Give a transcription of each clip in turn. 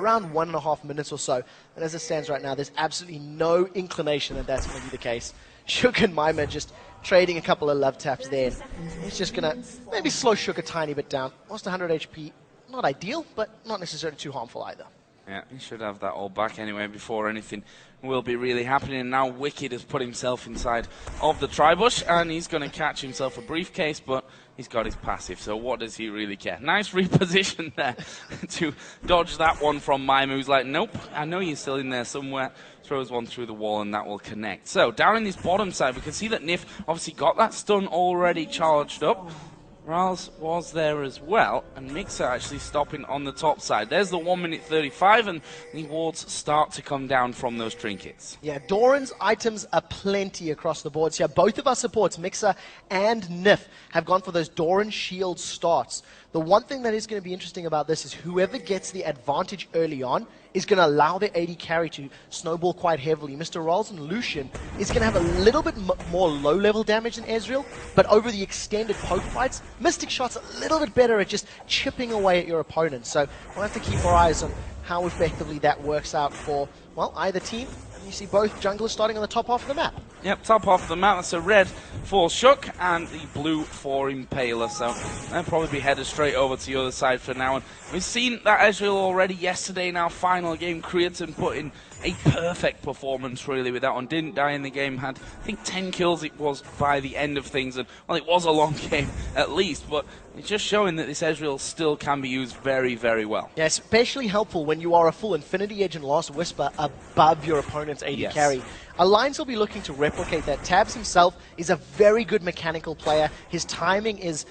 around 1.5 minutes or so. And as it stands right now, there's absolutely no inclination that that's going to be the case. Shook and Mima just trading a couple of love taps there. It's just going to maybe slow Shook a tiny bit down. Lost 100 HP. Not ideal, but not necessarily too harmful either. Yeah, he should have that all back anyway before anything will be really happening. And now Wicked has put himself inside of the Tribush, and he's going to catch himself a briefcase, but he's got his passive, so what does he really care? Nice reposition there to dodge that one from Mime, who's like, nope, I know you're still in there somewhere. Throws one through the wall, and that will connect. So, down in this bottom side, we can see that Nif obviously got that stun already charged up. Rals was there as well, and Mixer actually stopping on the top side. There's the 1 minute 35, and the wards start to come down from those trinkets. Yeah, Doran's items are plenty across the boards here. Both of our supports, Mixer and Nif, have gone for those Doran shield starts. The one thing that is going to be interesting about this is whoever gets the advantage early on is going to allow their AD carry to snowball quite heavily. Mr. Rolls and Lucian is going to have a little bit more low-level damage than Ezreal, but over the extended poke fights, Mystic Shot's a little bit better at just chipping away at your opponent. So we'll have to keep our eyes on how effectively that works out for, well, either team. And you see both junglers starting on the top half of the map. Yep, top half of the map. That's a red for Shook and the blue for Impaler. So they'll probably be headed straight over to the other side for now. And we've seen that Ezreal already yesterday in our final game. Creaton put in a perfect performance, really, with that one. Didn't die in the game. Had, I think, 10 kills it was by the end of things. And, well, it was a long game, at least. But it's just showing that this Ezreal still can be used very, very well. Yeah, especially helpful when you are a full Infinity Edge and Last Whisper above your opponent's AD carry. Alliance will be looking to replicate that. Tabs himself is a very good mechanical player. His timing is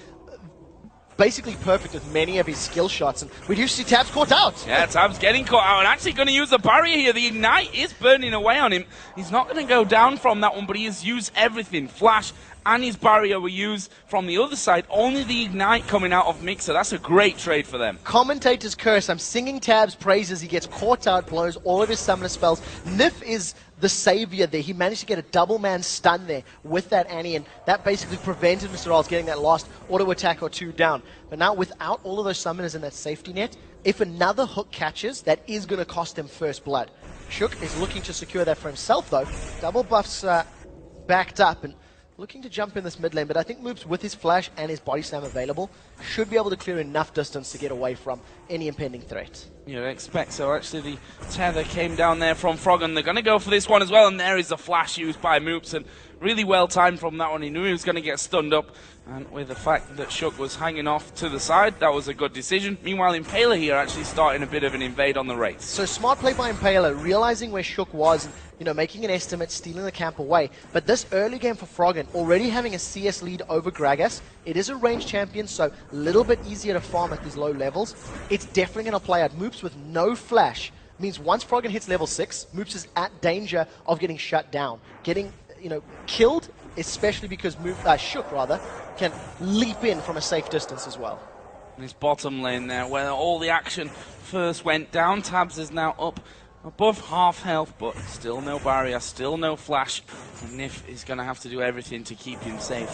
basically perfect with many of his skill shots, and we do see Tabs caught out. Yeah, Tabs getting caught out and actually going to use the barrier here. The Ignite is burning away on him. He's not going to go down from that one, but he has used everything. Flash and his barrier were used from the other side. Only the Ignite coming out of Mixer. That's a great trade for them. Commentator's curse. I'm singing Tabs' praises. He gets caught out, blows all of his summoner spells. Nif is the savior there. He managed to get a double man stun there with that Annie, and that basically prevented Mr. Rolls getting that last auto attack or two down. But now without all of those summoners in that safety net, if another hook catches, that is going to cost them first blood. Shook is looking to secure that for himself though. Double buffs backed up and looking to jump in this mid lane, but I think Moops, with his flash and his body slam available, should be able to clear enough distance to get away from any impending threat. You'd expect so. Actually, the tether came down there from Frog, and they're going to go for this one as well, and there is the flash used by Moops, and really well timed from that one. He knew he was going to get stunned up, and with the fact that Shook was hanging off to the side, that was a good decision. Meanwhile, Impaler here actually starting a bit of an invade on the race. So smart play by Impaler, realizing where Shook was, you know, making an estimate, stealing the camp away. But this early game for Froggen, already having a CS lead over Gragas, it is a ranged champion, so a little bit easier to farm at these low levels. It's definitely going to play out. Moops with no flash means once Froggen hits level 6, Moops is at danger of getting shut down, getting, you know, killed, especially because Shook rather can leap in from a safe distance as well. This bottom lane there, where all the action first went down, Tabs is now up above half health, but still no barrier, still no flash. And Nif is going to have to do everything to keep him safe.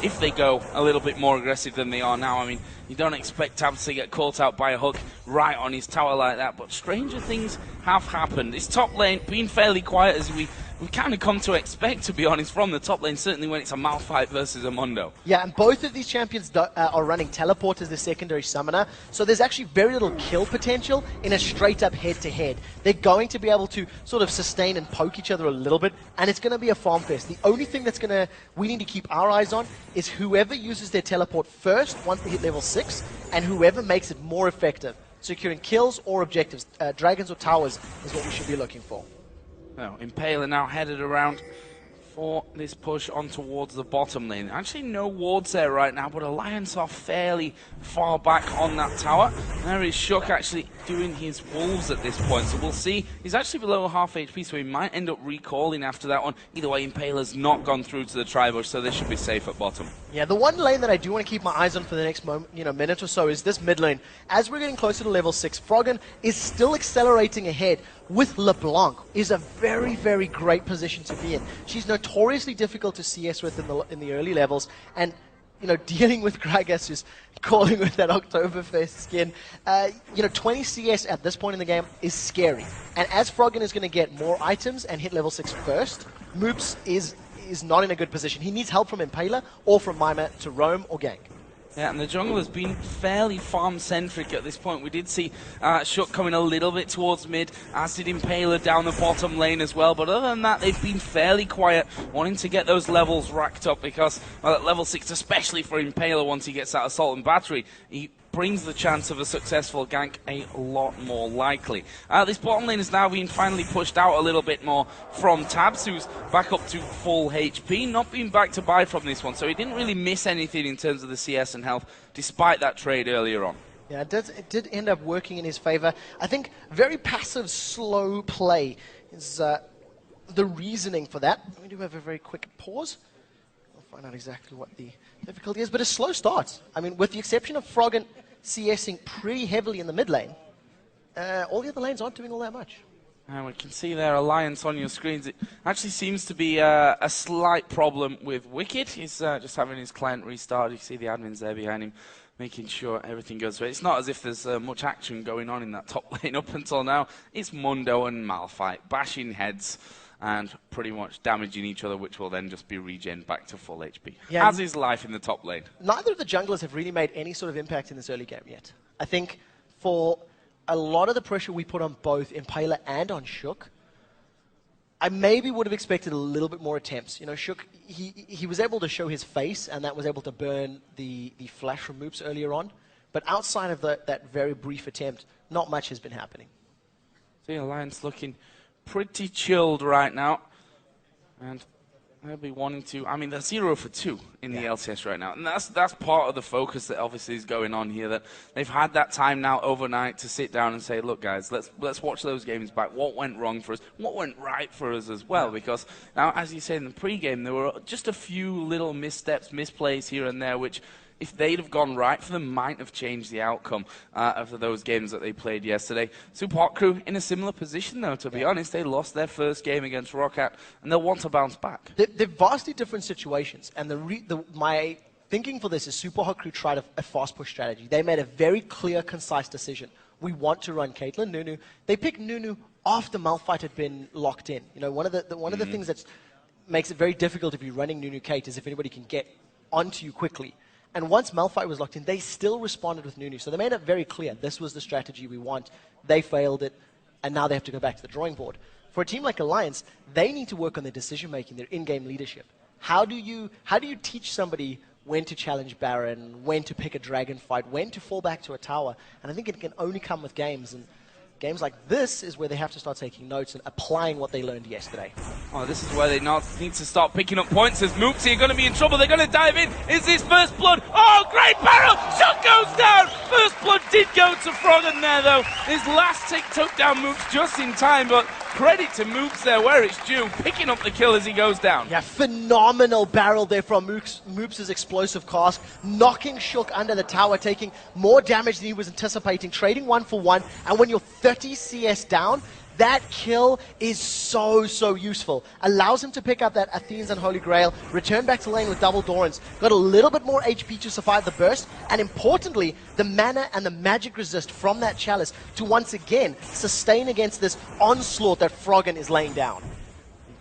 If they go a little bit more aggressive than they are now, I mean, you don't expect Tabs to get caught out by a hook right on his tower like that, but stranger things have happened. This top lane being fairly quiet, as we've kind of come to expect, to be honest, from the top lane, certainly when it's a Malphite versus a Mundo. Yeah, and both of these champions are running teleport as their secondary summoner, so there's actually very little kill potential in a straight-up head-to-head. They're going to be able to sort of sustain and poke each other a little bit, and it's going to be a farm fest. The only thing we need to keep our eyes on is whoever uses their teleport first once they hit level 6, and whoever makes it more effective. Securing kills or objectives, dragons or towers, is what we should be looking for. Well, Impaler now headed around for this push on towards the bottom lane. Actually, no wards there right now, but Alliance are fairly far back on that tower. There is Shook actually doing his wolves at this point, so we'll see. He's actually below half HP, so he might end up recalling after that one. Either way, Impaler's not gone through to the Tribush, so they should be safe at bottom. Yeah, the one lane that I do want to keep my eyes on for the next minute or so is this mid lane. As we're getting closer to level 6, Froggen is still accelerating ahead with LeBlanc. Is a very, very great position to be in. She's notoriously difficult to CS with in the early levels, and dealing with Gragas, who's calling with that Oktoberfest skin, 20 CS at this point in the game is scary. And as Froggen is going to get more items and hit level 6 first, Moops is not in a good position. He needs help from Impaler or from Mima to roam or gank. Yeah, and the jungle has been fairly farm-centric at this point. We did see Shook coming a little bit towards mid, as did Impaler down the bottom lane as well. But other than that, they've been fairly quiet, wanting to get those levels racked up because, well, at level 6, especially for Impaler, once he gets that Assault and Battery, he brings the chance of a successful gank a lot more likely. This bottom lane is now being finally pushed out a little bit more from Tabs, who's back up to full HP, not being back to buy from this one, so he didn't really miss anything in terms of the CS and health, despite that trade earlier on. Yeah, it did end up working in his favor. I think very passive, slow play is the reasoning for that. We do have a very quick pause. We'll find out exactly what the difficulty is, but a slow start. I mean, with the exception of Froggen CSing pretty heavily in the mid lane, all the other lanes aren't doing all that much. And we can see their alliance on your screens. It actually seems to be a slight problem with Wicked. He's just having his client restart. You see the admins there behind him, making sure everything goes right. It's not as if there's much action going on in that top lane up until now. It's Mundo and Malphite bashing heads and pretty much damaging each other, which will then just be regen back to full HP. Yeah, as is life in the top lane. Neither of the junglers have really made any sort of impact in this early game yet. I think for a lot of the pressure we put on both Impaler and on Shook, I maybe would have expected a little bit more attempts. Shook, he was able to show his face, and that was able to burn the flash from Moops earlier on. But outside of that very brief attempt, not much has been happening. The Alliance looking pretty chilled right now, and they'll be wanting to. I mean, they're 0 for 2 in the LCS right now, and that's part of the focus that obviously is going on here. That they've had that time now overnight to sit down and say, "Look, guys, let's watch those games back. What went wrong for us? What went right for us as well?" Because now, as you said in the pre-game, there were just a few little missteps, misplays here and there, which, if they'd have gone right for them, might have changed the outcome of those games that they played yesterday. Supa Hot Crew in a similar position, though, to be honest. They lost their first game against Roccat, and they'll want to bounce back. They're vastly different situations, and my thinking for this is Supa Hot Crew tried a fast push strategy. They made a very clear, concise decision. We want to run Caitlyn, Nunu. They picked Nunu after Malphite had been locked in. One of the things that makes it very difficult if you're running Nunu Kate is if anybody can get onto you quickly. And once Malphite was locked in, they still responded with Nunu. So they made it very clear, this was the strategy we want. They failed it, and now they have to go back to the drawing board. For a team like Alliance, they need to work on their decision-making, their in-game leadership. How do you teach somebody when to challenge Baron, when to pick a dragon fight, when to fall back to a tower? And I think it can only come with games. And games like this is where they have to start taking notes and applying what they learned yesterday. Oh, this is where they need to start picking up points as Moopsy are going to be in trouble. They're going to dive in. Is this first blood? Oh, great barrel! Shot goes down! First blood did go to Froggen there, though. His last tick took down Moops just in time, but credit to Moops there where it's due, picking up the kill as he goes down. Yeah, phenomenal barrel there from Moops' explosive cast, knocking Shook under the tower, taking more damage than he was anticipating, trading 1 for 1, and when you're 30 CS down, that kill is so useful. Allows him to pick up that Athene's Unholy Grail, return back to lane with double Dorans, got a little bit more HP to survive the burst, and importantly, the mana and the magic resist from that chalice to once again sustain against this onslaught that Froggen is laying down.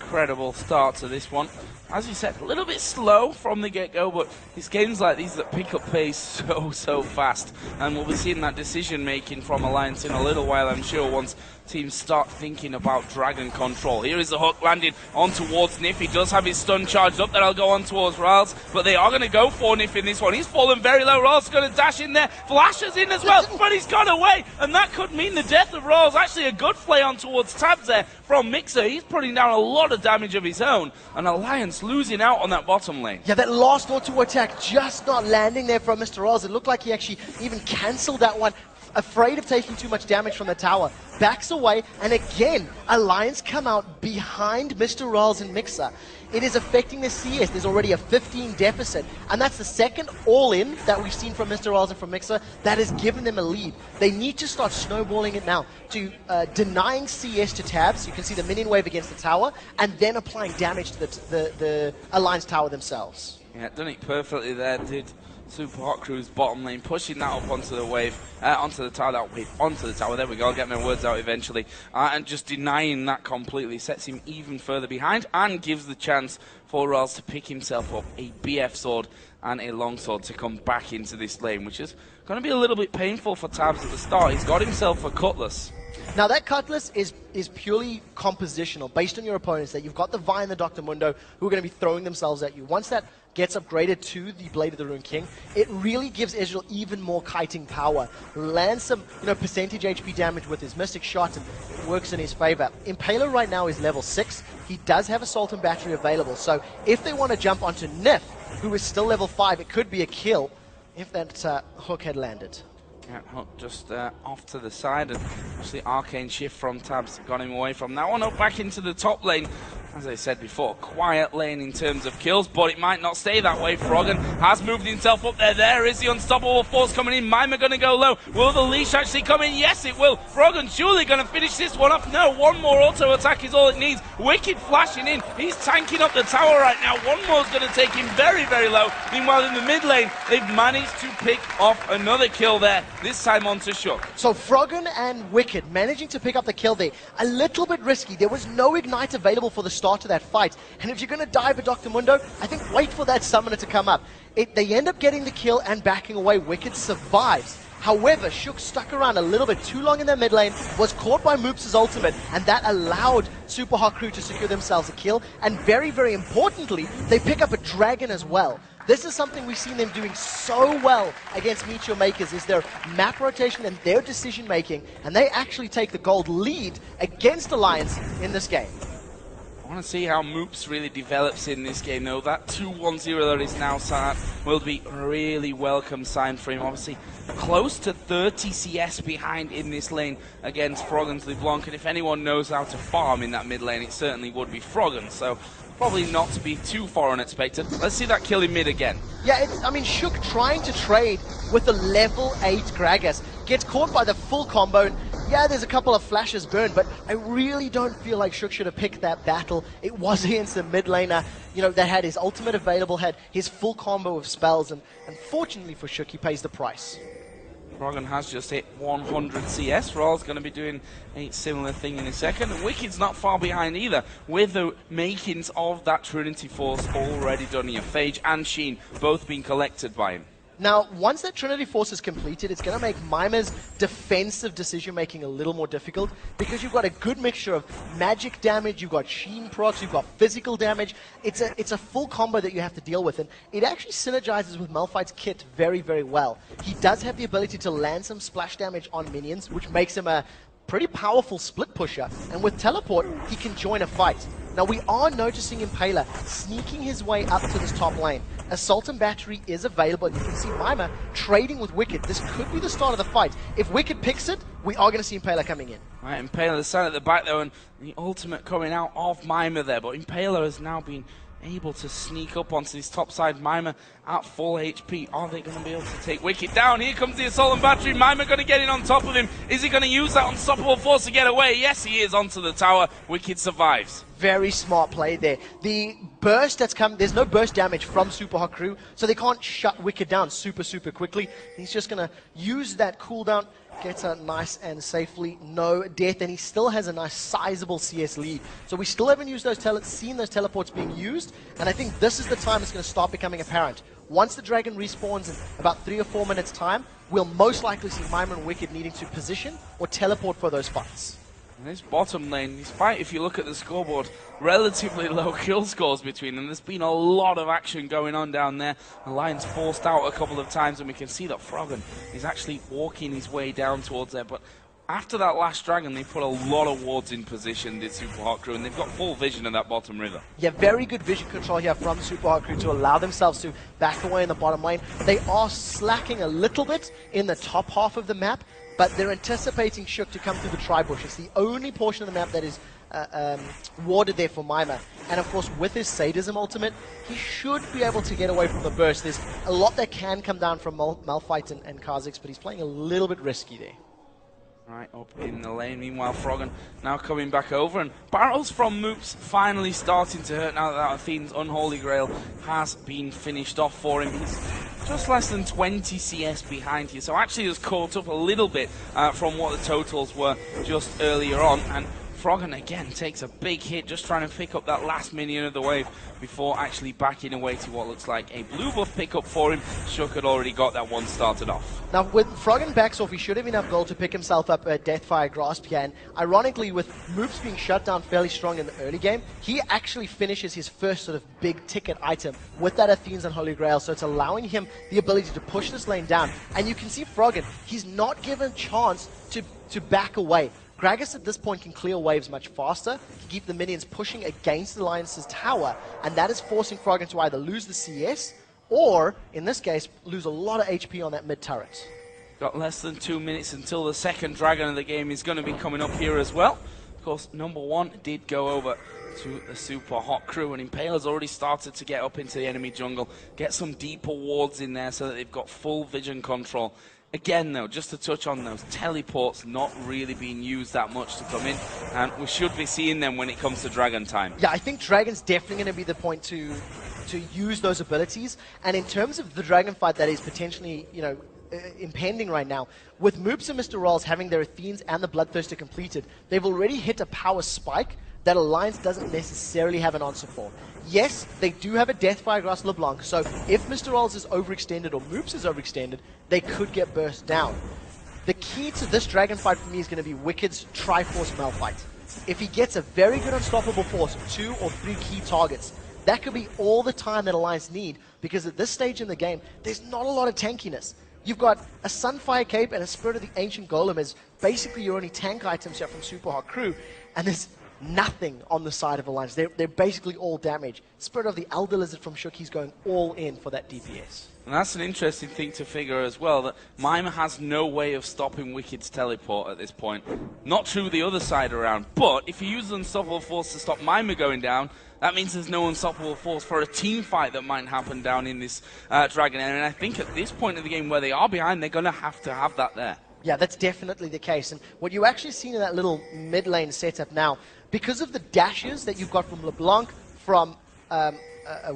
Incredible start to this one. As you said, a little bit slow from the get-go, but it's games like these that pick up pace so fast. And we'll be seeing that decision-making from Alliance in a little while, I'm sure, once teams start thinking about dragon control. Here is the hook landing on towards Nif. He does have his stun charged up. That'll go on towards Riles, but they are going to go for Nif in this one. He's fallen very low. Riles going to dash in there. Flashes in as well, but he's gone away, and that could mean the death of Riles. Actually, a good play on towards Tabs there from Mixer. He's putting down a lot of damage of his own, and Alliance losing out on that bottom lane. Yeah, that last auto attack just not landing there from Mr. Riles. It looked like he actually even cancelled that one. Afraid of taking too much damage from the tower, backs away, and again, Alliance come out behind Mr. Riles and Mixer. It is affecting the CS. There's already a 15 deficit, and that's the second all-in that we've seen from Mr. Riles and from Mixer that has given them a lead. They need to start snowballing it now to denying CS to Tabs. You can see the minion wave against the tower, and then applying damage to the Alliance tower themselves. Yeah, done it perfectly there, did Super Hot Crew's bottom lane, pushing that up onto the wave, onto the tower, onto the tower, there we go, I'll get my words out eventually, and just denying that completely, sets him even further behind, and gives the chance for Rals to pick himself up a BF sword and a longsword to come back into this lane, which is going to be a little bit painful for Tabs at the start. He's got himself a cutlass. Now that cutlass is purely compositional, based on your opponents, that you've got the Vi and the Dr. Mundo who are going to be throwing themselves at you. Once that gets upgraded to the Blade of the Rune King, it really gives Israel even more kiting power. Lands some percentage HP damage with his Mystic Shot, and it works in his favor. Impaler right now is level 6. He does have Assault and Battery available, so if they want to jump onto Nif, who is still level 5, it could be a kill if that hook had landed. Yeah, Hook just off to the side, and actually Arcane Shift from Tabs got him away from that one. Up back into the top lane. As I said before, quiet lane in terms of kills, but it might not stay that way. Froggen has moved himself up there. There is the unstoppable force coming in. Mima going to go low. Will the leash actually come in? Yes, it will. Froggen surely going to finish this one off. No, one more auto attack is all it needs. Wicked flashing in. He's tanking up the tower right now. One more is going to take him very, very low. Meanwhile, in the mid lane, they've managed to pick off another kill there, this time onto Shook. So Froggen and Wicked managing to pick up the kill there. A little bit risky. There was no Ignite available for the start of that fight. And if you're going to dive at Dr. Mundo, I think wait for that summoner to come up. They end up getting the kill and backing away. Wicked survives. However, Shook stuck around a little bit too long in their mid lane, was caught by Moops' ultimate, and that allowed Super Hot Crew to secure themselves a kill. And very, very importantly, they pick up a dragon as well. This is something we've seen them doing so well against Meteor Makers, is their map rotation and their decision making, and they actually take the gold lead against Alliance in this game. I want to see how Moops really develops in this game, though. That 2-1-0 that is now sat will be a really welcome sign for him. Obviously, close to 30 CS behind in this lane against Froggen's LeBlanc, and if anyone knows how to farm in that mid lane, it certainly would be Froggen. So probably not to be too far unexpected. Let's see that kill in mid again. Yeah, I mean, Shook trying to trade with the level 8 Gragas gets caught by the full combo. And yeah, there's a couple of flashes burned, but I really don't feel like Shook should have picked that battle. It was against the mid laner, that had his ultimate available, had his full combo of spells, and unfortunately for Shook, he pays the price. Froggen has just hit 100 CS. Raw's going to be doing a similar thing in a second. And Wicked's not far behind either, with the makings of that Trinity Force already done here. Phage and Sheen both being collected by him. Now, once that Trinity Force is completed, it's going to make Mima's defensive decision-making a little more difficult, because you've got a good mixture of magic damage, you've got Sheen procs, you've got physical damage. It's a full combo that you have to deal with, and it actually synergizes with Malphite's kit very, very well. He does have the ability to land some splash damage on minions, which makes him a pretty powerful split pusher, and with Teleport, he can join a fight. Now, we are noticing Impaler sneaking his way up to this top lane. Assault and Battery is available, and you can see Mima trading with Wicked. This could be the start of the fight. If Wicked picks it, we are going to see Impaler coming in. Right, Impaler, the side at the back, though, and the ultimate coming out of Mima there, but Impaler has now been able to sneak up onto this top side. Mima at full HP. Are they going to be able to take Wicked down? Here comes the Assault and Battery. Mima going to get in on top of him. Is he going to use that unstoppable force to get away? Yes, he is, onto the tower. Wicked survives. Very smart play there. The burst that's come, there's no burst damage from Super Hot Crew, so they can't shut Wicked down super quickly. He's just going to use that cooldown, gets a nice and safely no death, and he still has a nice sizable CS lead. So we still haven't used seen those teleports being used, and I think this is the time it's going to start becoming apparent. Once the dragon respawns in about 3 or 4 minutes time, we'll most likely see Mima and Wicked needing to position or teleport for those fights. In this bottom lane, despite, if you look at the scoreboard, relatively low kill scores between them, there's been a lot of action going on down there. Alliance forced out a couple of times, and we can see that Froggen is actually walking his way down towards there. But after that last dragon, they put a lot of wards in position, this Super Hot Crew, and they've got full vision of that bottom river. Yeah, very good vision control here from Super Hot Crew to allow themselves to back away in the bottom lane. They are slacking a little bit in the top half of the map, but they're anticipating Shook to come through the tri-bush. It's the only portion of the map that is warded there for Mima. And of course, with his Sadism ultimate, he should be able to get away from the burst. There's a lot that can come down from Malphite and Kha'Zix, but he's playing a little bit risky there. Right up in the lane. Meanwhile, Froggen now coming back over, and barrels from Moops finally starting to hurt now that Athene's Unholy Grail has been finished off for him. He's just less than 20 CS behind here, so actually has caught up a little bit from what the totals were just earlier on. And Froggen again takes a big hit, just trying to pick up that last minion of the wave before actually backing away to what looks like a blue buff pickup for him. Shook had already got that one started off. Now, with Froggen backs off, he should have enough gold to pick himself up a Deathfire Grasp here. And ironically, with Moops being shut down fairly strong in the early game, he actually finishes his first sort of big ticket item with that Athene's Unholy Grail. So it's allowing him the ability to push this lane down. And you can see Froggen, he's not given a chance to back away. Gragas at this point can clear waves much faster, can keep the minions pushing against the Alliance's tower, and that is forcing Froggen to either lose the CS, or, in this case, lose a lot of HP on that mid turret. Got less than 2 minutes until the second dragon of the game is going to be coming up here as well. Of course, number one did go over to the Super Hot Crew, and Impale's already started to get up into the enemy jungle, get some deeper wards in there so that they've got full vision control. Again, though, just to touch on those teleports not really being used that much to come in, and we should be seeing them when it comes to Dragon time. Yeah, I think Dragon's definitely going to be the point to use those abilities. And in terms of the Dragon fight that is potentially, you know, impending right now, with Moops and Mr. Rolls having their Athenes and the Bloodthirster completed, they've already hit a power spike that Alliance doesn't necessarily have an answer for. Yes, they do have a Deathfire Grass LeBlanc, so if Mr. Rolls is overextended or Moops is overextended, they could get burst down. The key to this Dragon fight for me is going to be Wicked's Triforce Malphite. If he gets a very good unstoppable force, 2 or 3 key targets, that could be all the time that Alliance need, because at this stage in the game, there's not a lot of tankiness. You've got a Sunfire Cape and a Spirit of the Ancient Golem as basically your only tank items here from Super Hot Crew, and there's nothing on the side of Alliance. They're basically all damage. Spirit of the Elder Lizard from Shook, he's going all in for that DPS. And that's an interesting thing to figure as well, that Mima has no way of stopping Wicked's teleport at this point. Not true the other side around, but if you use Unstoppable Force to stop Mima going down, that means there's no Unstoppable Force for a team fight that might happen down in this Dragon area. And I think at this point in the game where they are behind, they're going to have that there. Yeah, that's definitely the case. And what you actually seen in that little mid lane setup now, because of the dashes that you've got from LeBlanc, from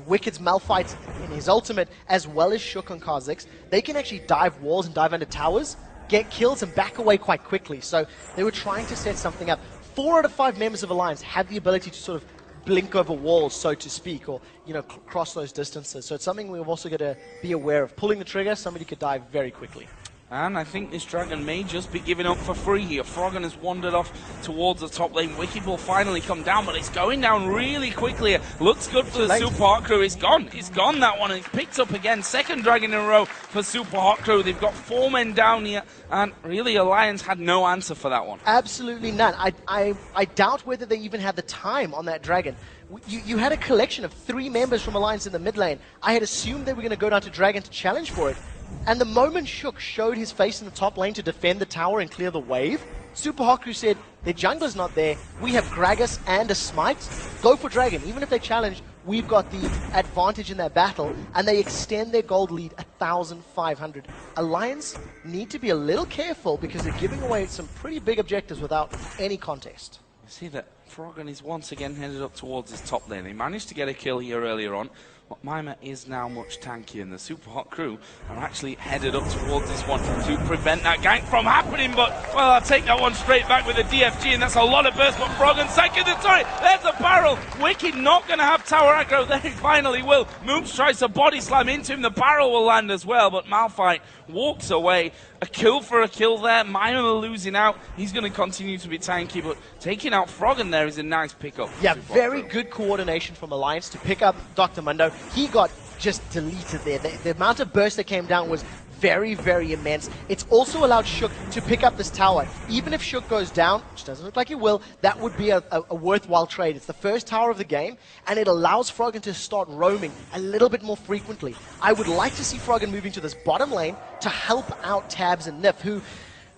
Wicked's Malphite in his ultimate, as well as Shook on Kha'Zix, they can actually dive walls and dive under towers, get kills and back away quite quickly. So they were trying to set something up. 4 out of 5 members of Alliance have the ability to sort of blink over walls, so to speak, or, you know, cross those distances. So it's something we've also got to be aware of. Pulling the trigger, somebody could dive very quickly. And I think this Dragon may just be giving up for free here. Froggen has wandered off towards the top lane. Wicked will finally come down, but it's going down really quickly. Looks good for the Super Hot Crew. It's gone. It's gone, that one. And it's picked up again. Second Dragon in a row for Super Hot Crew. They've got 4 men down here, and really Alliance had no answer for that one. Absolutely none. I doubt whether they even had the time on that Dragon. You had a collection of 3 members from Alliance in the mid lane. I had assumed they were going to go down to Dragon to challenge for it. And the moment Shook showed his face in the top lane to defend the tower and clear the wave, Super Hot Crew said, their jungler's not there, we have Gragas and a Smite, go for Dragon. Even if they challenge, we've got the advantage in that battle, and they extend their gold lead 1,500. Alliance need to be a little careful because they're giving away some pretty big objectives without any contest. You see that Froggen is once again headed up towards his top lane. He managed to get a kill here earlier on. But Mima is now much tankier, and the Super Hot Crew are actually headed up towards this one to prevent that gank from happening. But, well, I'll take that one straight back with a DFG, and that's a lot of burst. But Froggen second the turret. There's a barrel. Wicked not going to have tower aggro. There he finally will. Moops tries to body slam into him. The barrel will land as well, but Malphite walks away. A kill for a kill there. Mima losing out. He's going to continue to be tanky, but taking out Froggen there is a nice pickup. Yeah, very good coordination from Alliance to pick up Dr. Mundo. He got just deleted there. The amount of burst that came down was very, very immense. It's also allowed Shook to pick up this tower. Even if Shook goes down, which doesn't look like he will, that would be a worthwhile trade. It's the first tower of the game, and it allows Froggen to start roaming a little bit more frequently. I would like to see Froggen moving to this bottom lane to help out Tabs and Nif, who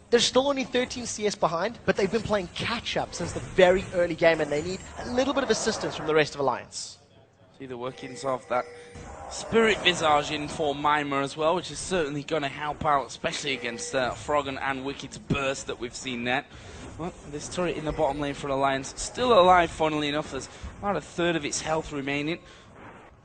they're still only 13 CS behind, but they've been playing catch-up since the very early game, and they need a little bit of assistance from the rest of Alliance. See the workings of that Spirit Visage in for Mima as well, which is certainly going to help out, especially against Froggen and Wicked's burst that we've seen there. Well, this turret in the bottom lane for Alliance, still alive, funnily enough. There's about a third of its health remaining.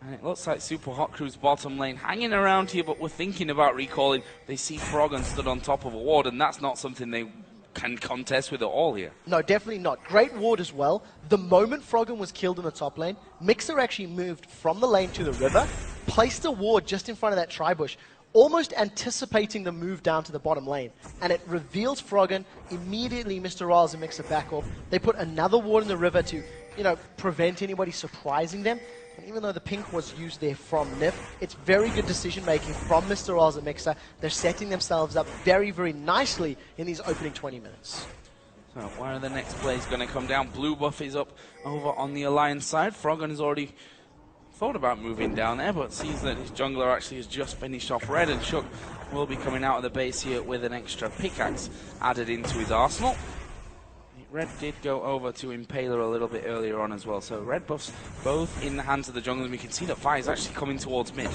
And it looks like Super Hot Crew's bottom lane hanging around here, but we're thinking about recalling. They see Froggen stood on top of a ward, and that's not something they can contest with it all here. No, definitely not. Great ward as well. The moment Froggen was killed in the top lane, Mixer actually moved from the lane to the river, placed a ward just in front of that tri-bush, almost anticipating the move down to the bottom lane. And it reveals Froggen. Immediately, Mr. Riles and Mixer back off. They put another ward in the river to, prevent anybody surprising them. And even though the pink was used there from Nif, it's very good decision-making from Mr. Riles and Mixer. They're setting themselves up very, very nicely in these opening 20 minutes. So where are the next plays going to come down? Blue buff is up over on the Alliance side. Froggen has already thought about moving down there, but sees that his jungler actually has just finished off red, and Shook will be coming out of the base here with an extra pickaxe added into his arsenal. Red did go over to Impaler a little bit earlier on as well, so red buffs both in the hands of the junglers. We can see that Vi is actually coming towards mid.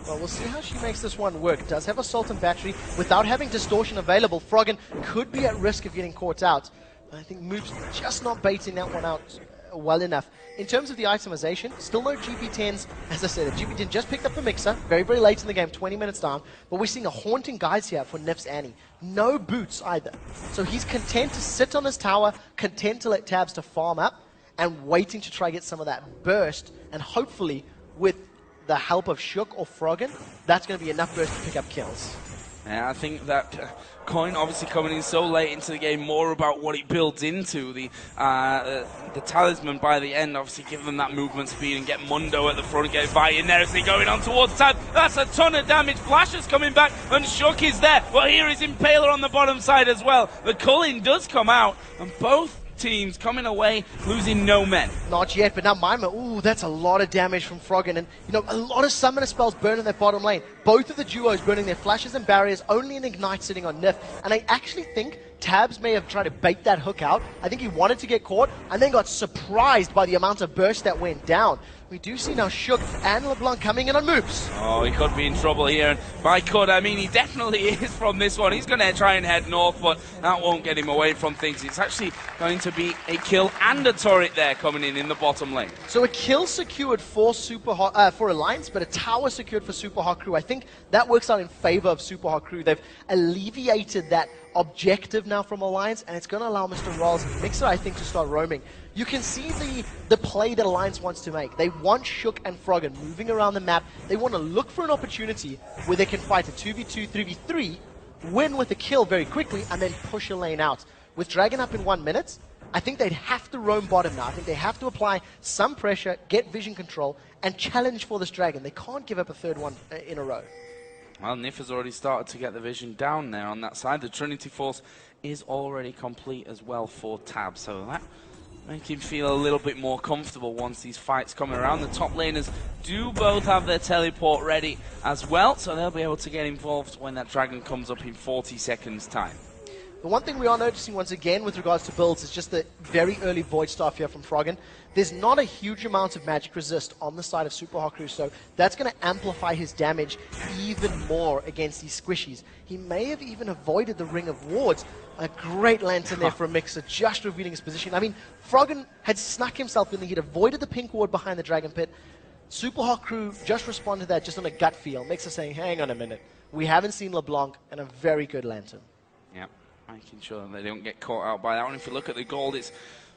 Well, we'll see how she makes this one work. Does have Assault and Battery. Without having Distortion available, Froggen could be at risk of getting caught out. I think Move's just not baiting that one out well enough. In terms of the itemization, still no GP10s. As I said, the GP10 just picked up the Mixer, very, very late in the game, 20 minutes down. But we're seeing a haunting guys here for Nif's Annie. No boots either. So he's content to sit on his tower, content to let Tabs to farm up, and waiting to try get some of that burst. And hopefully, with the help of Shook or Froggen, that's going to be enough burst to pick up kills. Yeah, I think that Coin obviously coming in so late into the game, more about what he builds into the talisman by the end, obviously give them that movement speed and get Mundo at the front, get Vi in there as they going on towards Tab. That's a ton of damage. Flash is coming back and Shook is there. Well, here is Impaler on the bottom side as well. The culling does come out and both teams coming away losing no men. Not yet, but now Mima, ooh, that's a lot of damage from Froggen, and a lot of summoner spells burning their bottom lane. Both of the duos burning their flashes and barriers, only an ignite sitting on Nif, and I actually think Tabs may have tried to bait that hook out. I think he wanted to get caught and then got surprised by the amount of burst that went down. We do see now Shook and LeBlanc coming in on moves. Oh, he could be in trouble here. And by could, I mean he definitely is from this one. He's going to try and head north, but that won't get him away from things. It's actually going to be a kill and a turret there coming in the bottom lane. So a kill secured for for Alliance, but a tower secured for Super Hot Crew. I think that works out in favor of Super Hot Crew. They've alleviated that objective now from Alliance, and it's going to allow Mr. Riles and Mixer, I think, to start roaming. You can see the play that Alliance wants to make. They want Shook and Froggen moving around the map. They want to look for an opportunity where they can fight a 2v2, 3v3, win with a kill very quickly, and then push a lane out. With Dragon up in 1 minute, I think they'd have to roam bottom now. I think they have to apply some pressure, get vision control, and challenge for this Dragon. They can't give up a third one in a row. Well, Nif has already started to get the vision down there on that side. The Trinity Force is already complete as well for Tab, so that makes him feel a little bit more comfortable once these fights come around. The top laners do both have their teleport ready as well, so they'll be able to get involved when that Dragon comes up in 40 seconds time. The one thing we are noticing once again with regards to builds is just the very early Void Staff here from Froggen. There's not a huge amount of magic resist on the side of Super Hot Crew, so that's going to amplify his damage even more against these squishies. He may have even avoided the Ring of Wards. A great lantern there for a Mixer, just revealing his position. I mean, Froggen had snuck himself in there. He'd avoided the pink ward behind the Dragon Pit. Super Hot Crew just responded to that just on a gut feel. Mixer saying, hang on a minute. We haven't seen LeBlanc, and a very good lantern. Yep. Making sure that they don't get caught out by that one. If you look at the gold, it's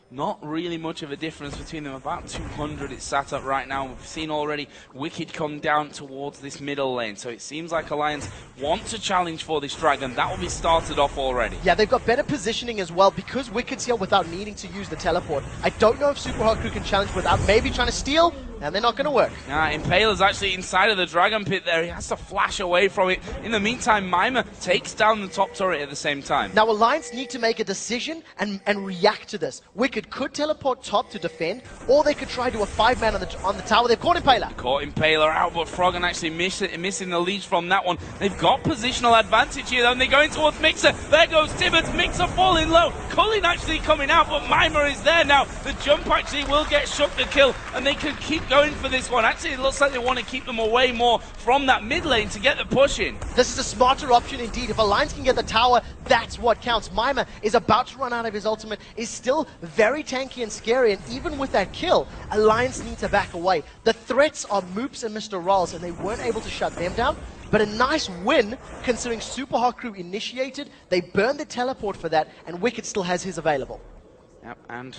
not really much of a difference between them. About 200 it's sat up right now. We've seen already Wicked come down towards this middle lane. So it seems like Alliance want to challenge for this Dragon. That will be started off already. Yeah, they've got better positioning as well because Wicked's here without needing to use the teleport. I don't know if Super Hot Crew can challenge without maybe trying to steal, and they're not going to work. Impaler's actually inside of the Dragon Pit there. He has to flash away from it. In the meantime, Mima takes down the top turret at the same time. Now, Alliance need to make a decision and react to this. Wicked could teleport top to defend, or they could try to do a 5-man on the tower. They've caught Impaler. Caught Impaler out, but Froggen actually missing the lead from that one. They've got positional advantage here, though, and they're going towards Mixer. There goes Tibbets. Mixer falling low. Culling actually coming out, but Mima is there now. The jump actually will get Shook the kill, and they can keep going for this one. Actually, it looks like they want to keep them away more from that mid lane to get the push in. This is a smarter option indeed. If Alliance can get the tower, that's what counts. Mima is about to run out of his ultimate, is still very tanky and scary, and even with that kill, Alliance need to back away. The threats are Moops and Mr. Rolls, and they weren't able to shut them down. But a nice win, considering Super Hot Crew initiated. They burned the teleport for that, and Wicked still has his available. Yep, and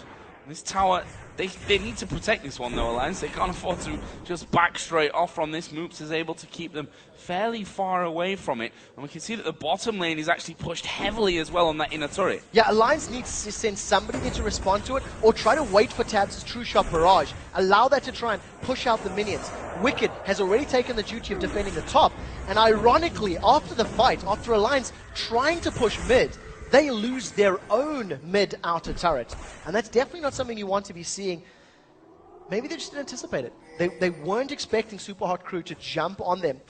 this tower, they need to protect this one though, Alliance. They can't afford to just back straight off from this. Moops is able to keep them fairly far away from it. And we can see that the bottom lane is actually pushed heavily as well on that inner turret. Yeah, Alliance needs to send somebody there to respond to it, or try to wait for Tabs' True Shot Barrage. Allow that to try and push out the minions. Wicked has already taken the duty of defending the top, and ironically, after the fight, after Alliance trying to push mid, they lose their own mid outer turret. And that's definitely not something you want to be seeing. Maybe they just didn't anticipate it. They weren't expecting Super Hot Crew to jump on them.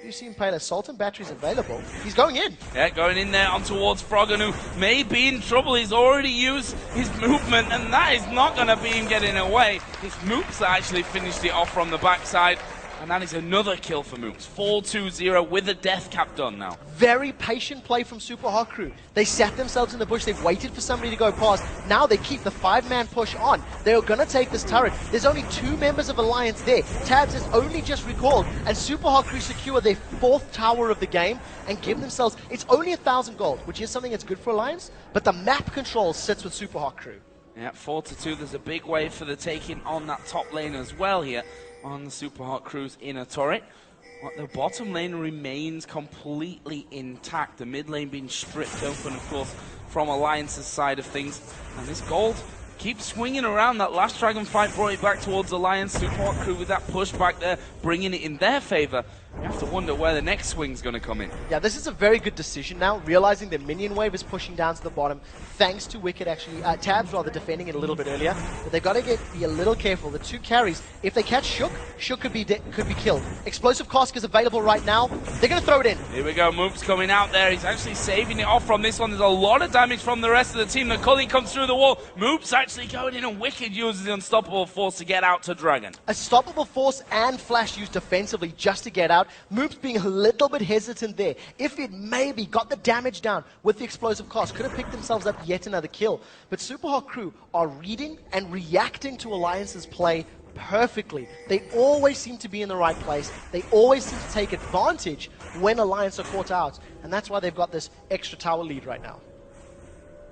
You see him playing a Salt and Batteries available. He's going in. Yeah, going in there on towards Froggen, who may be in trouble. He's already used his movement, and that is not going to be him getting away. It's Moops that actually finished it off from the backside. And that is another kill for Moops. 4-2-0 with a death cap done now. Very patient play from Super Hot Crew. They sat themselves in the bush. They waited for somebody to go past. Now they keep the 5-man push on. They're going to take this turret. There's only 2 members of Alliance there. Tabs has only just recalled. And Super Hot Crew secure their 4th tower of the game and give themselves... It's only 1,000 gold, which is something that's good for Alliance. But the map control sits with Super Hot Crew. Yeah, 4-2. There's a big wave for the taking on that top lane as well here on the Super Hot Crew's inner turret. But the bottom lane remains completely intact. The mid lane being stripped open, of course, from Alliance's side of things. And this gold keeps swinging around. That last Dragon fight brought it back towards Alliance. Super Hot Crew with that push back there, bringing it in their favor. You have to wonder where the next swing's going to come in. Yeah, this is a very good decision now, realizing the minion wave is pushing down to the bottom, thanks to Wicked actually, Tabs rather, defending it a little bit earlier. But they've got to be a little careful. The 2 carries, if they catch Shook, Shook could be killed. Explosive Cask is available right now. They're going to throw it in. Here we go, Moops coming out there. He's actually saving it off from this one. There's a lot of damage from the rest of the team. The Cully comes through the wall. Moops actually going in, and Wicked uses the Unstoppable Force to get out to Dragon. Unstoppable Force and Flash used defensively just to get out. Moops being a little bit hesitant there. If it maybe got the damage down with the Explosive Cask, could have picked themselves up yet another kill. But Super Hot Crew are reading and reacting to Alliance's play perfectly. They always seem to be in the right place. They always seem to take advantage when Alliance are caught out. And that's why they've got this extra tower lead right now.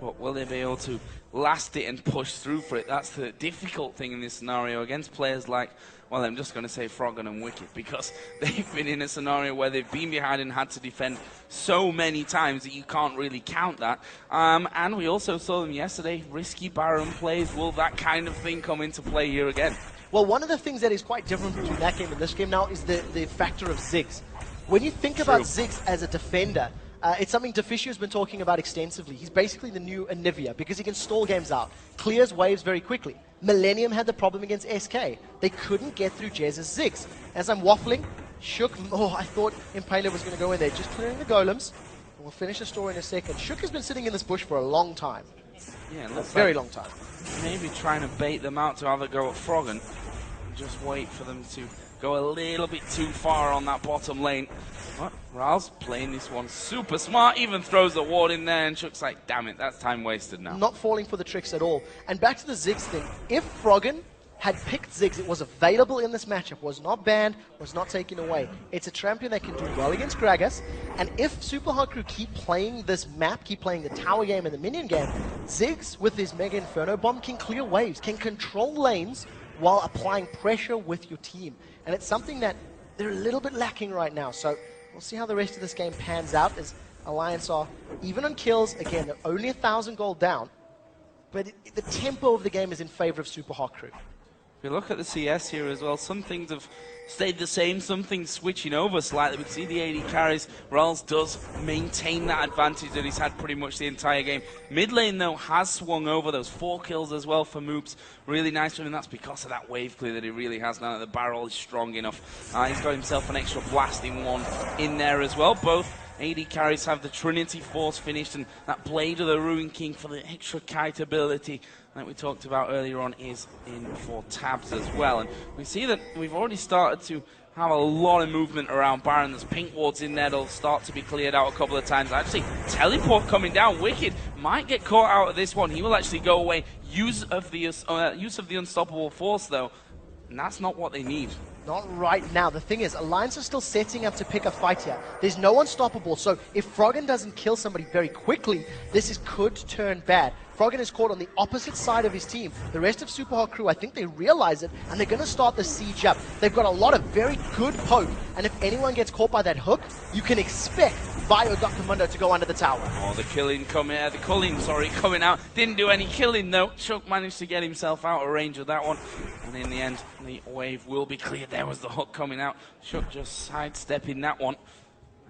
But will they be able to last it and push through for it? That's the difficult thing in this scenario against players like, well, I'm just going to say Froggen and Wicked, because they've been in a scenario where they've been behind and had to defend so many times that you can't really count that. And we also saw them yesterday, risky Baron plays. Will that kind of thing come into play here again? Well, one of the things that is quite different between that game and this game now is the factor of Ziggs. When you think about Ziggs as a defender, it's something Deficio's been talking about extensively. He's basically the new Anivia because he can stall games out, clears waves very quickly. Millennium had the problem against SK. They couldn't get through Jez's Ziggs. As I'm waffling, Shook, I thought Impaler was going to go in there, just clearing the golems. We'll finish the story in a second. Shook has been sitting in this bush for a long time. Yeah, it looks a very like long time. Maybe trying to bait them out to have a go at Froggen. Just wait for them to go a little bit too far on that bottom lane. But Ral's playing this one super smart, even throws the ward in there, and Shook's like, damn it, that's time wasted now. Not falling for the tricks at all. And back to the Ziggs thing. If Froggen had picked Ziggs, it was available in this matchup, was not banned, was not taken away. It's a champion that can do well against Gragas, and if Super Hot Crew keep playing this map, keep playing the tower game and the minion game, Ziggs with his Mega Inferno Bomb can clear waves, can control lanes while applying pressure with your team. And it's something that they're a little bit lacking right now, so we'll see how the rest of this game pans out as Alliance are even on kills. Again, they're only 1,000 gold down, but the tempo of the game is in favor of Super Hot Crew. If you look at the CS here as well, some things have stayed the same, some things switching over slightly. We can see the AD carries. Ralls does maintain that advantage that he's had pretty much the entire game. Mid lane, though, has swung over. Those 4 kills as well for Moops. Really nice for him, and that's because of that wave clear that he really has now that the barrel is strong enough. He's got himself an extra blasting one in there as well. Both AD carries have the Trinity Force finished, and that Blade of the Ruin King for the extra kite ability. that we talked about earlier on is in for Tabs as well. And we see that we've already started to have a lot of movement around Baron. There's pink wards in there that'll start to be cleared out a couple of times. Actually, teleport coming down. Wicked might get caught out of this one. He will actually go away. Use of the unstoppable force, though, and that's not what they need. Not right now. The thing is, Alliance are still setting up to pick a fight here. There's no unstoppable, so if Froggen doesn't kill somebody very quickly, this could turn bad. Froggen is caught on the opposite side of his team. The rest of Super Hot Crew, I think they realize it, and they're going to start the siege up. They've got a lot of very good poke, and if anyone gets caught by that hook, you can expect Bio Dr. Mundo to go under the tower. Oh, the culling coming out. Didn't do any killing, though. Shook managed to get himself out of range of that one. And in the end, the wave will be cleared. There was the hook coming out. Shook just sidestepping that one.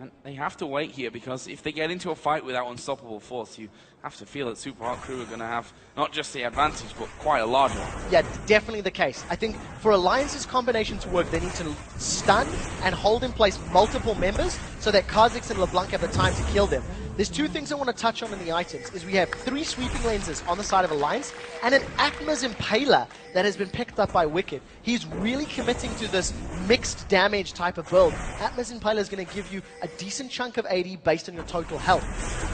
And they have to wait here, because if they get into a fight without unstoppable force, you have to feel that Super Hot Crew are going to have not just the advantage, but quite a large one. Yeah, definitely the case. I think for Alliance's combination to work, they need to stun and hold in place multiple members so that Kha'Zix and LeBlanc have the time to kill them. There's two things I want to touch on in the items. Is we have 3 sweeping lenses on the side of Alliance and an Atma's Impaler that has been picked up by Wicked. He's really committing to this mixed damage type of build. Atma's Impaler is going to give you a decent chunk of AD based on your total health.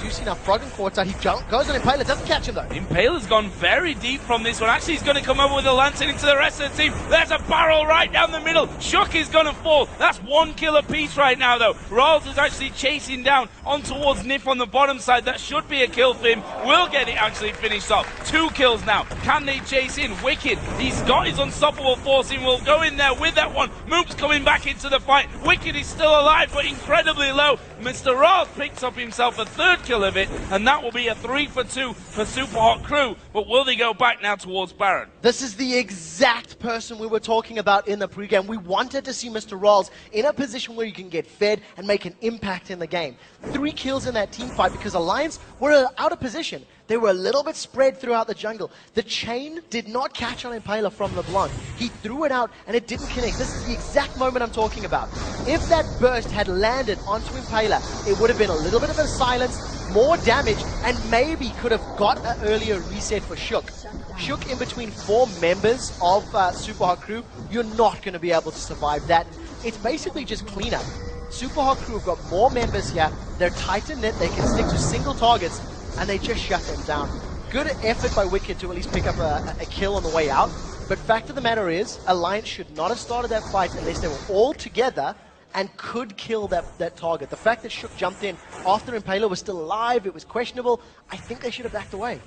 You do see now Froggen caught out. He goes on Impaler, doesn't catch him though. Impaler's gone very deep from this one. Actually, he's going to come over with a lantern into the rest of the team. There's a barrel right down the middle. Shook is going to fall. That's 1 kill apiece right now though. Rawls is actually chasing down on towards Nif on the bottom side. That should be a kill for him. Will get it actually finished off. 2 kills now. Can they chase in? Wicked. He's got his unstoppable force in. Will go in there with that one. Moop's coming back into the fight. Wicked is still alive, but incredibly low. Mr. Rawls picks up himself a 3rd kill of it, and that will be a 3 for 2 for Super Hot Crew. But will they go back now towards Baron? This is the exact person we were talking about in the pregame. We wanted to see Mr. Rawls in a position where you can get fed and make an impact in the game. 3 kills in that team fight because Alliance were out of position. They were a little bit spread throughout the jungle. The chain did not catch on Impaler from LeBlanc. He threw it out and it didn't connect. This is the exact moment I'm talking about. If that burst had landed onto Impaler, it would have been a little bit of a silence, more damage, and maybe could have got an earlier reset for Shook. Shook in between 4 members of Super Hot Crew, you're not going to be able to survive that. It's basically just cleanup. Super Hot Crew have got more members here. They're tight and knit. They can stick to single targets, and they just shut them down. Good effort by Wicked to at least pick up a kill on the way out. But fact of the matter is, Alliance should not have started that fight unless they were all together and could kill that target. The fact that Shook jumped in after Impaler was still alive, it was questionable. I think they should have backed away.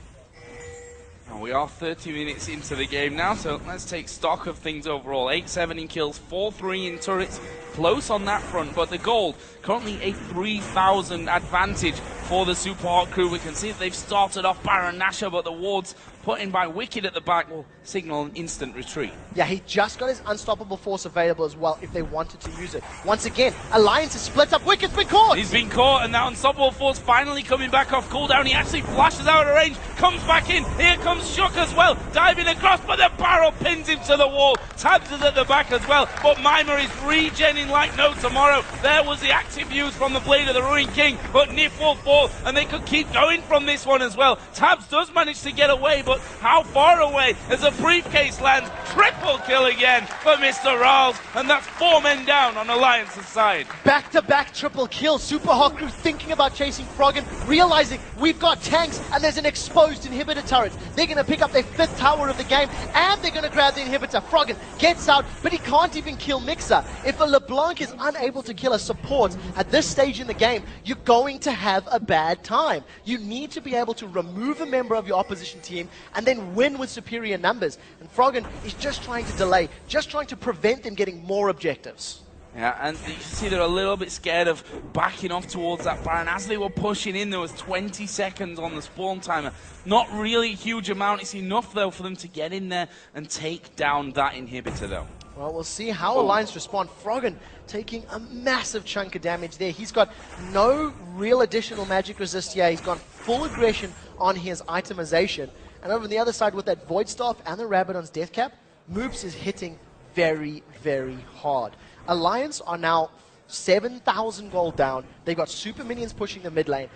Now we are 30 minutes into the game now, so let's take stock of things overall. 8-7 in kills, 4-3 in turrets. Close on that front, but the gold, currently a 3,000 advantage for the Super Hot Crew. We can see that they've started off Baron Nashor, but the wards put in by Wicked at the back will signal an instant retreat. Yeah, he just got his unstoppable force available as well if they wanted to use it. Once again, Alliance is split up. Wicked's been caught! He's been caught, and that unstoppable force finally coming back off cooldown. He actually flashes out of range, comes back in. Here comes Shook as well, diving across, but the barrel pins him to the wall. Tabs is at the back as well, but Mima is regenning like no tomorrow. There was the active use from the Blade of the Ruined King, but Nif will fall, and they could keep going from this one as well. Tabs does manage to get away, but how far away as a briefcase lands? Triple kill again for Mr. Rawls, and that's 4 men down on Alliance's side. Back-to-back triple kill. Super Hot Crew thinking about chasing Froggen, realizing we've got tanks and there's an exposed inhibitor turret. They're going to pick up their 5th tower of the game, and they're going to grab the inhibitor. Froggen gets out, but he can't even kill Mixer. If a LeBlanc is unable to kill a support at this stage in the game, you're going to have a bad time. You need to be able to remove a member of your opposition team and then win with superior numbers. And Froggen is just trying to delay, just trying to prevent them getting more objectives. Yeah, and you can see they're a little bit scared of backing off towards that Baron. As they were pushing in, there was 20 seconds on the spawn timer. Not really a huge amount. It's enough, though, for them to get in there and take down that inhibitor, though. Well, we'll see how Alliance respond. Froggen taking a massive chunk of damage there. He's got no real additional magic resist here. He's gone full aggression on his itemization. And over on the other side with that Void Staff and the Rabadon's Death Cap, Moops is hitting very, very hard. Alliance are now 7,000 gold down. They've got super minions pushing the mid lane.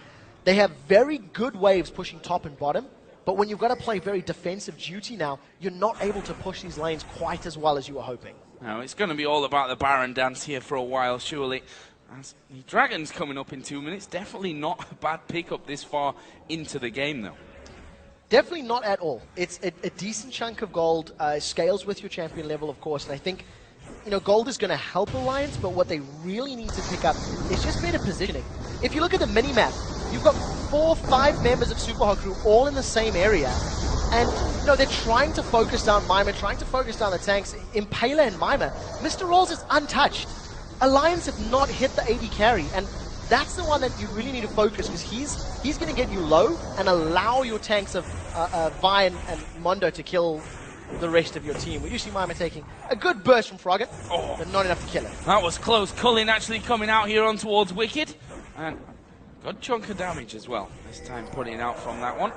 They have very good waves pushing top and bottom. But when you've got to play very defensive duty now, you're not able to push these lanes quite as well as you were hoping. No, it's going to be all about the Baron dance here for a while, surely. As the Dragon's coming up in 2 minutes, definitely not a bad pickup this far into the game, though. Definitely not at all. It's a decent chunk of gold, scales with your champion level, of course, and I think, you know, gold is going to help Alliance, but what they really need to pick up is just better positioning. If you look at the mini-map, you've got 4 or 5 members of Supa Crew all in the same area, and, you know, they're trying to focus down Mima, trying to focus down the tanks, Impaler and Mima. Mr. Rolls is untouched. Alliance have not hit the AD carry, and that's the one that you really need to focus, because he's going to get you low and allow your tanks of Vi and Mondo to kill the rest of your team. We do see Mima taking a good burst from Froggen, but not enough to kill him. That was close. Cullen actually coming out here on towards Wicked, and good chunk of damage as well. This time putting out from that one.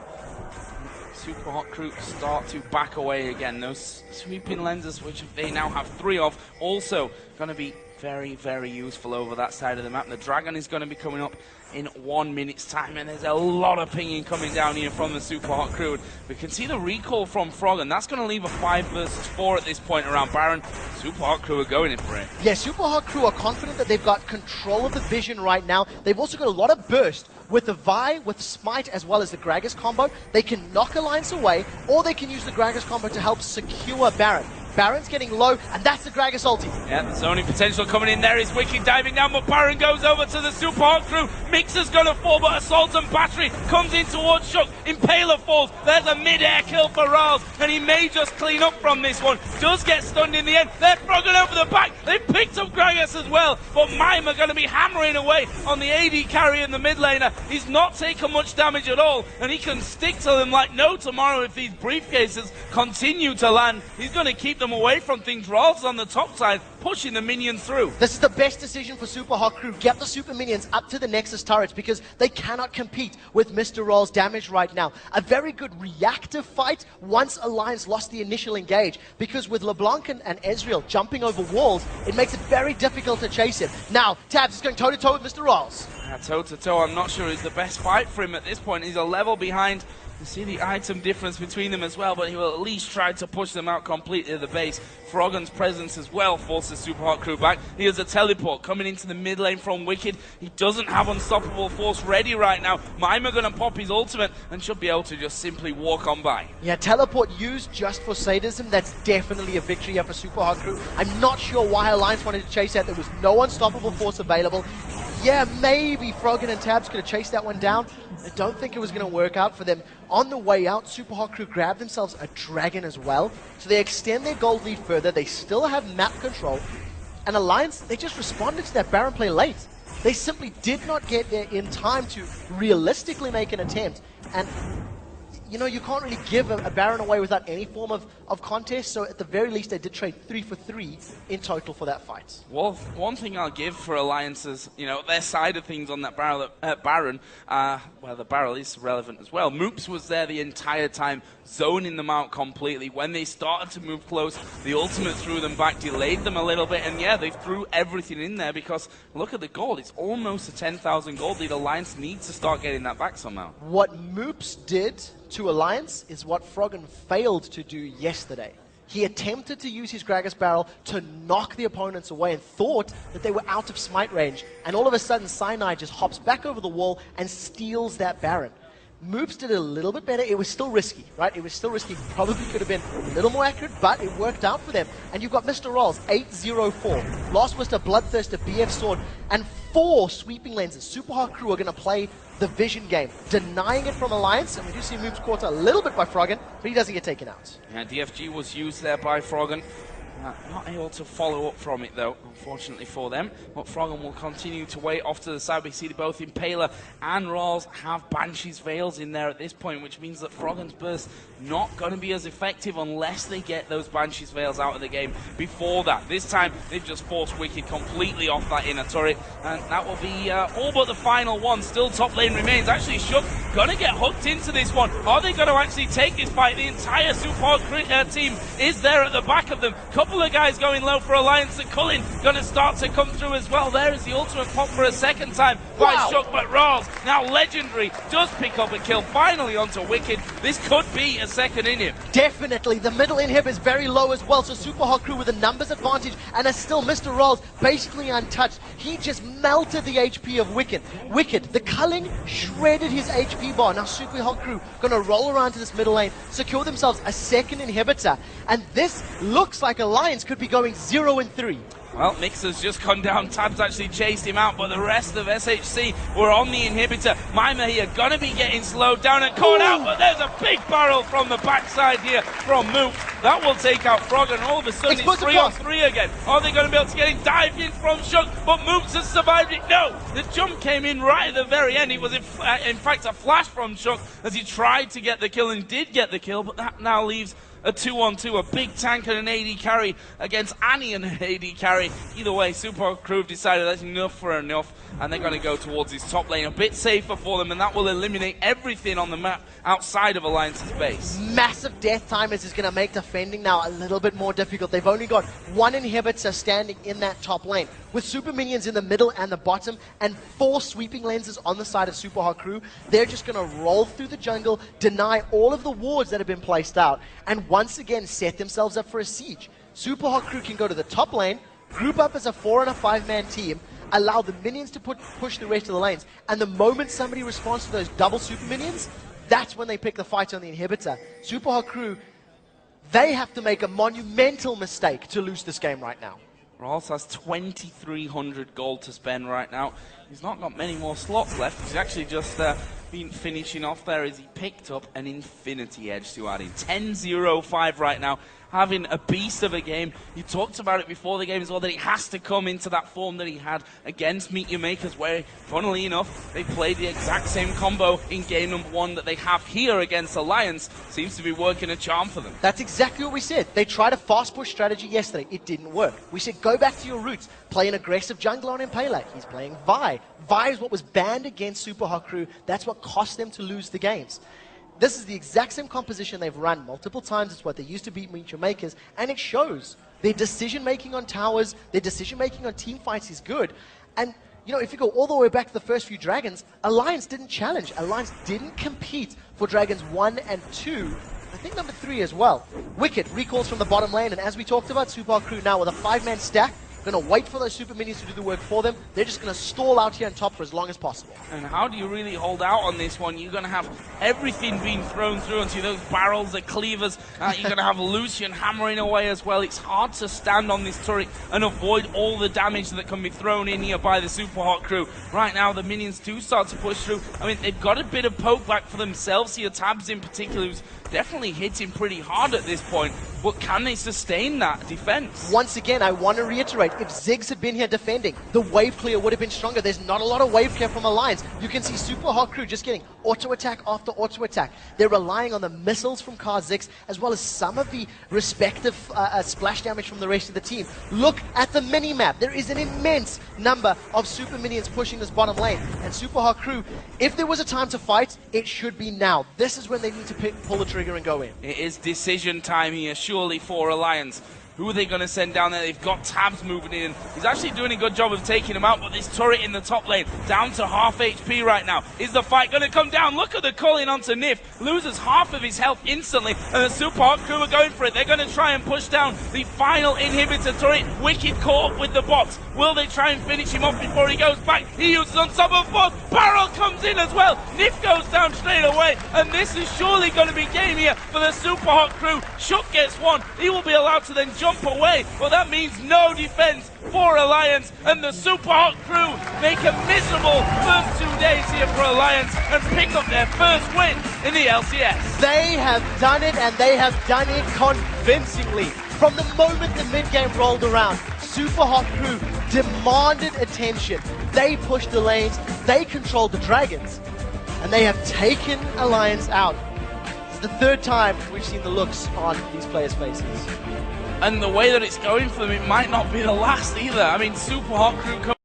Super Hot Crew start to back away again. Those sweeping lenses, which they now have 3 of, also going to be very, very useful over that side of the map. The Dragon is going to be coming up in 1 minute's time, and there's a lot of pinging coming down here from the Super Hot Crew. We can see the recall from Frog, and that's going to leave a 5 versus 4 at this point around Baron. Super Hot Crew are going in for it. Yeah, Super Hot Crew are confident that they've got control of the vision right now. They've also got a lot of burst. With the Vi, with Smite, as well as the Gragas combo, they can knock Alliance away, or they can use the Gragas combo to help secure Baron. Baron's getting low, and that's the Gragas ulti. Yeah, the zoning potential coming in there is Wicked diving down, but Baron goes over to the Super Hot Crew. Mixer's gonna fall, but Assault and Battery comes in towards Shook. Impaler falls. There's a mid-air kill for Rals, and he may just clean up from this one. Does get stunned in the end. They're frogging over the back. They picked up Gragas as well, but Mima gonna be hammering away on the AD carry in the mid laner. He's not taken much damage at all, and he can stick to them like no tomorrow if these briefcases continue to land. He's gonna keep them away from things. Rals on the top side, pushing the minions through. This is the best decision for Super Hot Crew. Get the super minions up to the Nexus turrets, because they cannot compete with Mr. Rall's damage right now. A very good reactive fight once Alliance lost the initial engage, because with LeBlanc and Ezreal jumping over walls, it makes it very difficult to chase him. Now, Tabs is going toe-to-toe with Mr. Ralls. Toe-to-toe, I'm not sure is the best fight for him at this point. He's a level behind. You see the item difference between them as well, but he will at least try to push them out completely to the base. Froggen's presence as well forces Super Hot Crew back. He has a teleport coming into the mid lane from Wicked. He doesn't have Unstoppable Force ready right now. Mima going to pop his ultimate and should be able to just simply walk on by. Yeah, teleport used just for sadism. That's definitely a victory here for Super Hot Crew. I'm not sure why Alliance wanted to chase that. There was no Unstoppable Force available. Yeah, maybe Froggen and Tabs could have chased that one down. I don't think it was going to work out for them. On the way out, Super Hot Crew grabbed themselves a Dragon as well. So they extend their gold lead further. They still have map control. And Alliance, they just responded to that Baron play late. They simply did not get there in time to realistically make an attempt. And, you know, you can't really give a Baron away without any form of contest, so at the very least they did trade 3 for 3 in total for that fight. Well, one thing I'll give for Alliances, you know, their side of things on that Baron, well, the barrel is relevant as well. Moops was there the entire time, zoning them out completely. When they started to move close, the ultimate threw them back, delayed them a little bit, and yeah, they threw everything in there because look at the gold. It's almost a 10,000 gold lead. Alliance needs to start getting that back somehow. What Moops did to Alliance is what Froggen failed to do yesterday. He attempted to use his Gragas barrel to knock the opponents away and thought that they were out of smite range. And all of a sudden, Cyanide just hops back over the wall and steals that Baron. Moops did a little bit better. It was still risky, right? It was still risky. Probably could have been a little more accurate, but it worked out for them. And you've got Mr. Rolls, 8-0-4. Lost was a Bloodthirster, BF Sword, and 4 sweeping lenses. Super Hot Crew are going to play the vision game, denying it from Alliance, and we do see Moops caught a little bit by Froggen, but he doesn't get taken out. Yeah, DFG was used there by Froggen. Not able to follow up from it though, unfortunately for them. But Froggen will continue to wait off to the side. We see both Impaler and Rawls have Banshee's Veils in there at this point, which means that Froggen's burst not going to be as effective unless they get those Banshee's Veils out of the game before that. This time, they've just forced Wicked completely off that inner turret, and that will be all but the final one. Still top lane remains. Actually, Shook gonna get hooked into this one. Are they gonna actually take this fight? The entire Supa team is there at the back of them. Couple of guys going low for Alliance, and Cullen gonna start to come through as well. There is the ultimate pop for a second time by Shook, but Rawls, now Legendary, does pick up a kill finally onto Wicked. This could be a second inhib. Definitely, the middle inhib is very low as well, so Super Hot Crew with a numbers advantage, and as still Mr. Rawls basically untouched. He just melted the HP of Wicked. The culling shredded his HP bar. Now Super Hot Crew gonna roll around to this middle lane, secure themselves a second inhibitor, and this looks like Alliance could be going 0-3. Well, Mixer's just gone down. Tabs actually chased him out, but the rest of SHC were on the inhibitor. Mima here gonna be getting slowed down and caught out, but there's a big barrel from the backside here from Mook. That will take out Frog, and all of a sudden it's 3-on-3 again. Are they gonna be able to get him dived in from Shook? But Mooks has survived it. No! The jump came in right at the very end. It was in fact a flash from Shook as he tried to get the kill and did get the kill, but that now leaves a 2-on-2, a big tank and an AD carry against Annie and an AD carry. Either way, Super Crew have decided that's enough for enough, and they're going to go towards his top lane, a bit safer for them, and that will eliminate everything on the map outside of Alliance's base. Massive death timers is going to make defending now a little bit more difficult. They've only got one inhibitor standing in that top lane, with super minions in the middle and the bottom, and 4 sweeping lenses on the side of Super Hot Crew. They're just going to roll through the jungle, deny all of the wards that have been placed out, and once again set themselves up for a siege. Super Hot Crew can go to the top lane, group up as a 4 and a 5-man team, allow the minions to push the rest of the lanes, and the moment somebody responds to those double super minions, that's when they pick the fight on the inhibitor. Super Hot Crew, they have to make a monumental mistake to lose this game right now. Rawls has 2,300 gold to spend right now. He's not got many more slots left. He's actually just been finishing off there as he picked up an Infinity Edge to add in. 10-0-5 right now, having a beast of a game. You talked about it before the game as well, that he has to come into that form that he had against Meet Your Makers, where, funnily enough, they played the exact same combo in game number 1 that they have here against Alliance. Seems to be working a charm for them. That's exactly what we said. They tried a fast push strategy yesterday. It didn't work. We said, go back to your roots. Play an aggressive jungler on Impaler. He's playing Vi. Vi is what was banned against Super Hot Crew. That's what cost them to lose the games. This is the exact same composition they've run multiple times. It's what they used to beat Meet Your Makers, and it shows. Their decision-making on towers, their decision-making on team fights is good. And, you know, if you go all the way back to the first few Dragons, Alliance didn't challenge. Alliance didn't compete for Dragons 1 and 2. I think number 3 as well. Wicked recalls from the bottom lane, and as we talked about, Super Hot Crew now with a 5-man stack, going to wait for those super minions to do the work for them. They're just going to stall out here on top for as long as possible. And how do you really hold out on this one? You're going to have everything being thrown through onto those barrels, the cleavers. You're going to have Lucian hammering away as well. It's hard to stand on this turret and avoid all the damage that can be thrown in here by the Super Hot Crew. Right now, the minions do start to push through. I mean, they've got a bit of poke back for themselves here. Tabs in particular, who's definitely hitting pretty hard at this point. But can they sustain that defense? Once again, I want to reiterate, if Ziggs had been here defending, the wave clear would have been stronger. There's not a lot of wave clear from Alliance. You can see Super Hot Crew just getting auto attack after auto attack. They're relying on the missiles from Ziggs, as well as some of the respective splash damage from the rest of the team. Look at the mini-map. There is an immense number of super minions pushing this bottom lane. And Super Hot Crew, if there was a time to fight, it should be now. This is when they need to pull the trigger and go in. It is decision time here, surely, for Alliance. Who are they going to send down there? They've got Tabs moving in. He's actually doing a good job of taking him out, but this turret in the top lane, down to half HP right now. Is the fight going to come down? Look at the calling onto Nif. Loses half of his health instantly, and the Super Hot Crew are going for it. They're going to try and push down the final inhibitor turret. Wicked caught up with the box. Will they try and finish him off before he goes back? He uses Unstoppable Force. Barrel comes in as well. Nif goes down straight away, and this is surely going to be game here for the Super Hot Crew. Shook gets one. He will be allowed to then jump away. Well, that means no defense for Alliance, and the Super Hot Crew make a miserable first 2 days here for Alliance and pick up their first win in the LCS. They have done it, and they have done it convincingly. From the moment the mid-game rolled around, Super Hot Crew demanded attention. They pushed the lanes, they controlled the Dragons, and they have taken Alliance out. It's the 3rd time we've seen the looks on these players' faces. And the way that it's going for them, it might not be the last either. I mean, Super Hot Crew